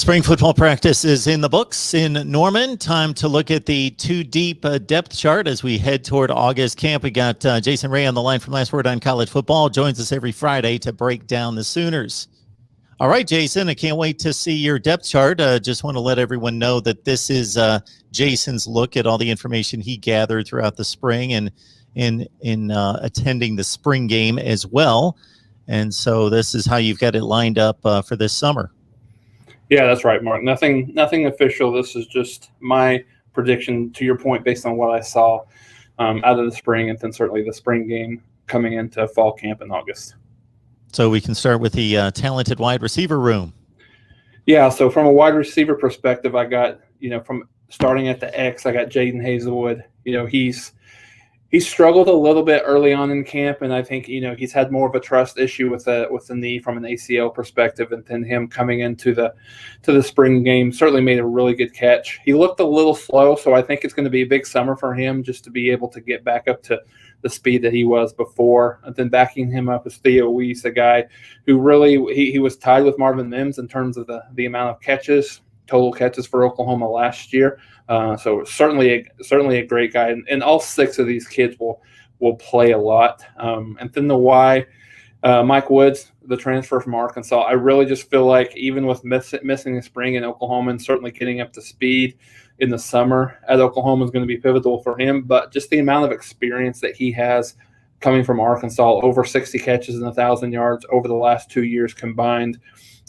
Spring football practice is in the books in Norman. Time to look at the two deep depth chart as we head toward August camp. We got Jason Ray on the line from Last Word on College Football. Joins us every Friday to break down the Sooners. All right, Jason, I can't wait to see your depth chart. Just want to let everyone know that this is Jason's look at all the information he gathered throughout the spring and in attending the spring game as well. And so this is how you've got it lined up for this summer. Yeah, that's right, Mark. Nothing official. This is just my prediction, to your point, based on what I saw out of the spring, and then certainly the spring game coming into fall camp in August. So we can start with the talented wide receiver room. Yeah, so from a wide receiver perspective, I got, from starting at the X, I got Jaden Hazelwood. He's struggled a little bit early on in camp, and I think he's had more of a trust issue with the knee from an ACL perspective, and then him coming into the spring game certainly made a really good catch. He looked a little slow, so I think it's going to be a big summer for him just to be able to get back up to the speed that he was before. And then backing him up is Theo Weiss, a guy who really he was tied with Marvin Mims in terms of the amount of total catches for Oklahoma last year. So certainly a great guy, and all six of these kids will play a lot. And then the Y, Mike Woods, the transfer from Arkansas. I really just feel like even with missing the spring in Oklahoma and certainly getting up to speed in the summer at Oklahoma is going to be pivotal for him. But just the amount of experience that he has coming from Arkansas, over 60 catches and 1,000 yards over the last 2 years combined,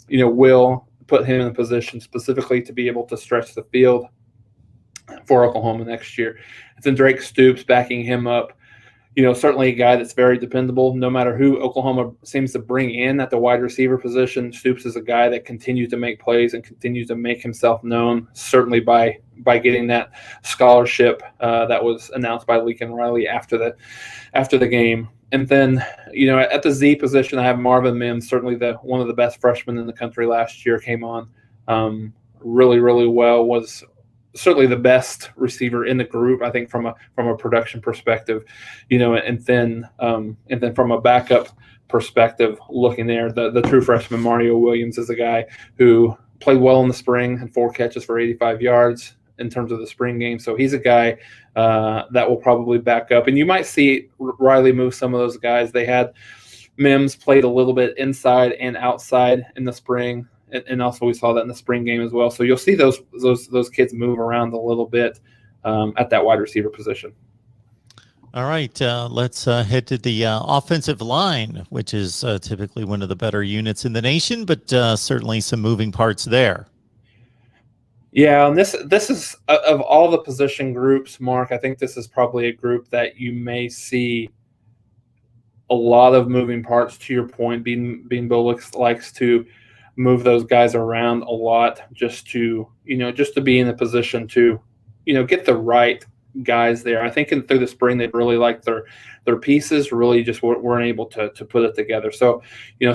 will put him in a position specifically to be able to stretch the field for Oklahoma next year. And then Drake Stoops backing him up, certainly a guy that's very dependable. No matter who Oklahoma seems to bring in at the wide receiver position, Stoops is a guy that continues to make plays and continues to make himself known, certainly by getting that scholarship that was announced by Lincoln Riley after the game. And then, at the Z position, I have Marvin Mims, certainly one of the best freshmen in the country last year, came on really, really well, was certainly the best receiver in the group, I think, from a production perspective, and then from a backup perspective, looking there, the true freshman Mario Williams is a guy who played well in the spring, had 4 catches for 85 yards in terms of the spring game. So he's a guy that will probably back up. And you might see Riley move some of those guys. They had Mims played a little bit inside and outside in the spring. And also we saw that in the spring game as well. So you'll see those kids move around a little bit at that wide receiver position. All right, let's head to the offensive line, which is typically one of the better units in the nation, but certainly some moving parts there. Yeah, and this is of all the position groups, Mark, I think this is probably a group that you may see a lot of moving parts. To your point, Beanbo likes to move those guys around a lot just to be in a position to get the right guys there. I think through the spring they really liked their pieces, really just weren't able to put it together. So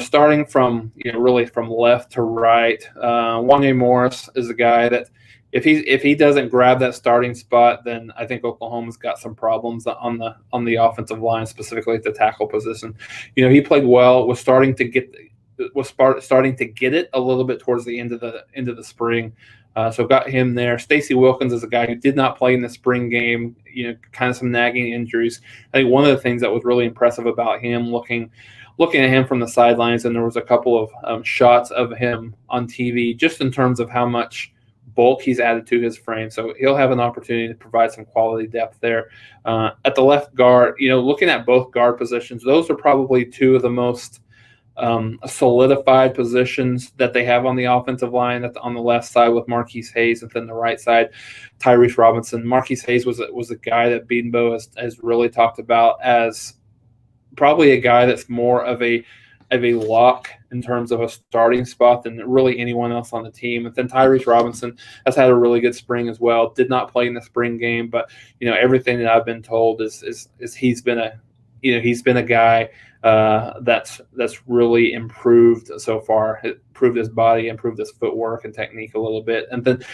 starting from really from left to right, Wanya Morris is a guy that if he doesn't grab that starting spot, then I think Oklahoma's got some problems on the offensive line, specifically at the tackle position. He played well, was starting to get it a little bit towards the end of the spring. So got him there. Stacey Wilkins is a guy who did not play in the spring game, kind of some nagging injuries. I think one of the things that was really impressive about him, looking at him from the sidelines, and there was a couple of shots of him on TV, just in terms of how much bulk he's added to his frame. So he'll have an opportunity to provide some quality depth there. At the left guard, looking at both guard positions, those are probably two of the most solidified positions that they have on the offensive line. On the left side with Marquise Hayes, and then the right side, Tyrese Robinson. Marquise Hayes was a guy that Beanbo has really talked about as probably a guy that's more of a lock in terms of a starting spot than really anyone else on the team. And then Tyrese Robinson has had a really good spring as well. Did not play in the spring game, but everything that I've been told is he's been a guy that's really improved so far. Improved his body, improved his footwork and technique a little bit. And then,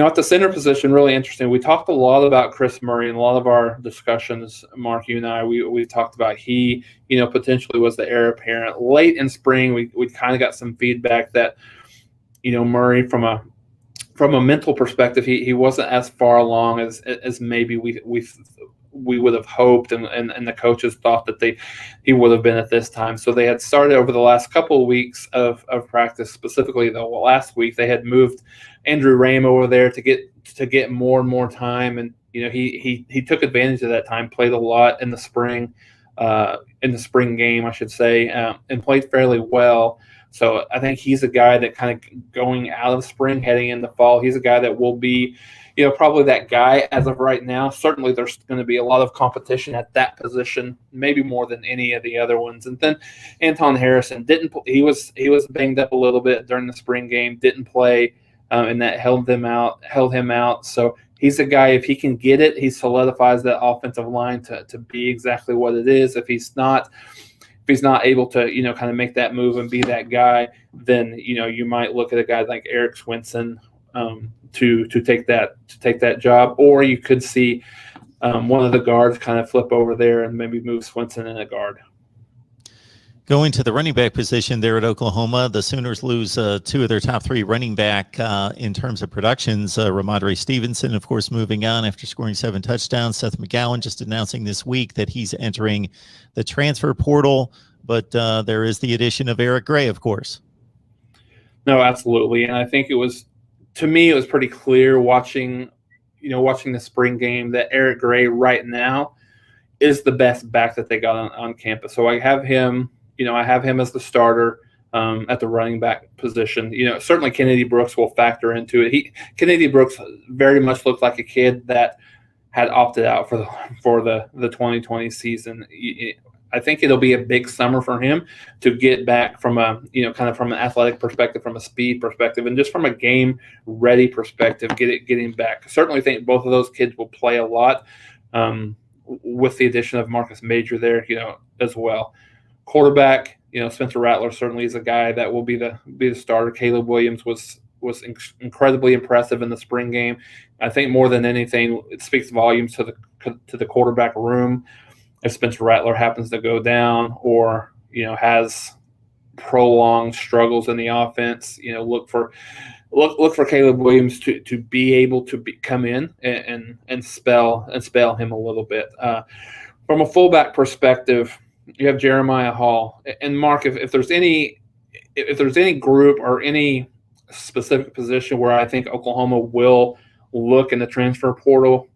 at the center position, really interesting. We talked a lot about Chris Murray in a lot of our discussions, Mark, you and I. We talked about he, potentially was the heir apparent. Late in spring, we kind of got some feedback that, Murray from a mental perspective, he wasn't as far along as maybe we would have hoped, and the coaches thought that he would have been at this time. So they had started over the last couple of weeks of practice, specifically the last week they had moved Andrew Rame over there to get more and more time, and he took advantage of that time, played a lot in the spring game, I should say, and played fairly well. So I think he's a guy that kind of going out of spring, heading into fall, he's a guy that will be, probably that guy as of right now. Certainly there's going to be a lot of competition at that position, maybe more than any of the other ones. And then Anton Harrison he was banged up a little bit during the spring game, didn't play, and that held him out. So he's a guy, if he can get it, he solidifies that offensive line to be exactly what it is. If he's not able to, kind of make that move and be that guy, then, you might look at a guy like Eric Swinson to take that job, or you could see one of the guards kind of flip over there and maybe move Swinson in a guard. Going to the running back position there at Oklahoma, the Sooners lose two of their top three running back in terms of productions. Ramondre Stevenson, of course, moving on after scoring 7 touchdowns. Seth McGowan just announcing this week that he's entering the transfer portal, but there is the addition of Eric Gray, of course. No, absolutely. And I think it was pretty clear watching the spring game that Eric Gray right now is the best back that they got on campus. So I have him as the starter at the running back position. Certainly Kennedy Brooks will factor into it. Kennedy Brooks very much looked like a kid that had opted out for the 2020 season. I think it'll be a big summer for him to get back from kind of from an athletic perspective, from a speed perspective, and just from a game ready perspective, getting back. I certainly think both of those kids will play a lot with the addition of Marcus Major there, as well. Quarterback, Spencer Rattler certainly is a guy that will be the starter. Caleb Williams was incredibly impressive in the spring game. I think more than anything, it speaks volumes to the quarterback room. If Spencer Rattler happens to go down or has prolonged struggles in the offense, look for Caleb Williams to be able to come in and spell him a little bit. From a fullback perspective, you have Jeremiah Hall and Mark. If there's any group or any specific position where I think Oklahoma will look in the transfer portal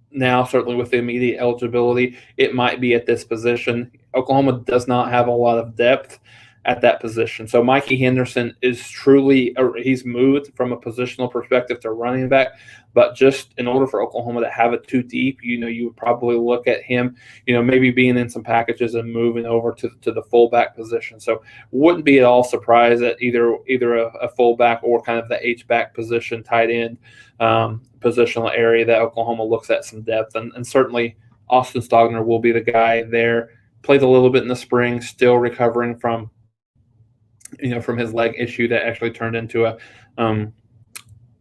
now, certainly with the immediate eligibility, it might be at this position. Oklahoma does not have a lot of depth at that position. So Mikey Henderson is he's moved from a positional perspective to running back, but just in order for Oklahoma to have it too deep, you would probably look at him, maybe being in some packages and moving over to the fullback position. So wouldn't be at all surprised at either a fullback or kind of the H-back position, tight end positional area that Oklahoma looks at some depth. And certainly Austin Stogner will be the guy there. Played a little bit in the spring, still recovering from his leg issue that actually turned into an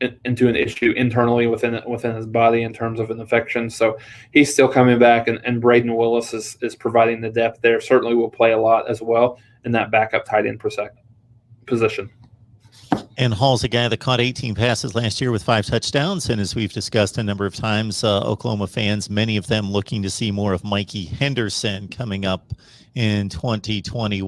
issue internally within his body in terms of an infection. So he's still coming back, and Braden Willis is providing the depth there. Certainly will play a lot as well in that backup tight end position. And Hall's a guy that caught 18 passes last year with 5 touchdowns. And as we've discussed a number of times, Oklahoma fans, many of them looking to see more of Mikey Henderson coming up in 2021.